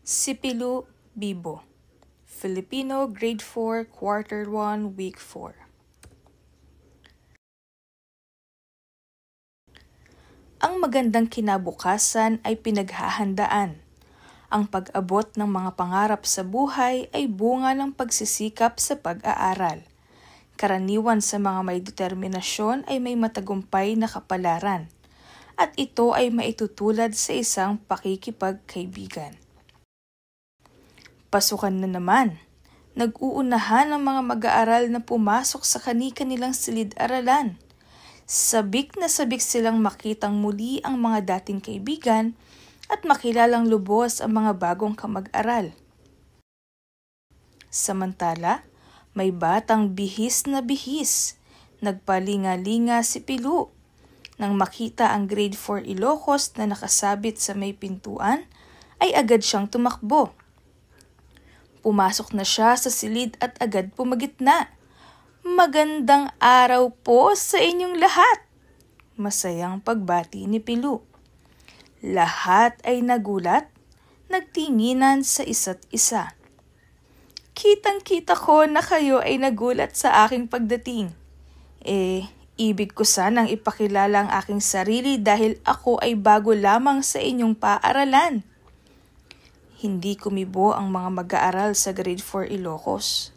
Si Pilu Bibo, Filipino, Grade 4, Quarter 1, Week 4. Ang magandang kinabukasan ay pinaghahandaan. Ang pag-abot ng mga pangarap sa buhay ay bunga ng pagsisikap sa pag-aaral. Karaniwan sa mga may determinasyon ay may matagumpay na kapalaran, at ito ay maitutulad sa isang pakikipagkaibigan. Pasukan na naman. Nag-uunahan ang mga mag-aaral na pumasok sa kani-kanilang silid-aralan. Sabik na sabik silang makitang muli ang mga dating kaibigan at makilalang lubos ang mga bagong kamag-aral. Samantala, may batang bihis na bihis. Nagpalinga-linga si Pilu. Nang makita ang Grade 4 Ilocos na nakasabit sa may pintuan, ay agad siyang tumakbo. Pumasok na siya sa silid at agad pumagitna. "Magandang araw po sa inyong lahat!" Masayang pagbati ni Pilu. Lahat ay nagulat, nagtinginan sa isa't isa. "Kitang-kita ko na kayo ay nagulat sa aking pagdating. Ibig ko sanang ipakilala ang aking sarili dahil ako ay bago lamang sa inyong paaralan." Hindi kumibo ang mga mag-aaral sa Grade 4 Ilocos.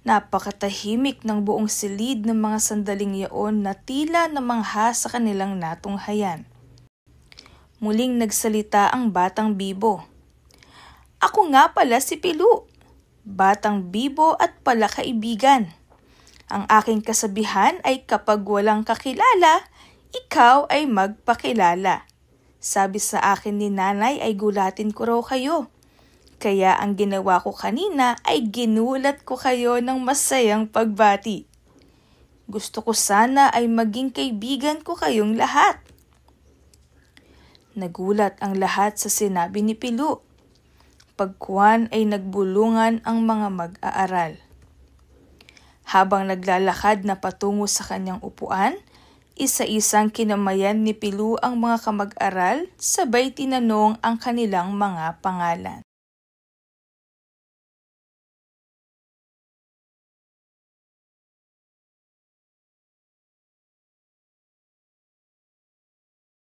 Napakatahimik ng buong silid ng mga sandaling yaon na tila namangha sa kanilang natunghayan. Muling nagsalita ang Batang Bibo. "Ako nga pala si Pilu, Batang Bibo at palakaibigan. Ang aking kasabihan ay kapag walang kakilala, ikaw ay magpakilala. Sabi sa akin ni nanay ay gulatin ko raw kayo. Kaya ang ginawa ko kanina ay ginulat ko kayo ng masayang pagbati. Gusto ko sana ay maging kaibigan ko kayong lahat." Nagulat ang lahat sa sinabi ni Pilu. Pagkuhan ay nagbulungan ang mga mag-aaral. Habang naglalakad na patungo sa kanyang upuan, isa-isang kinamayan ni Pilu ang mga kamag-aral, sabay tinanong ang kanilang mga pangalan.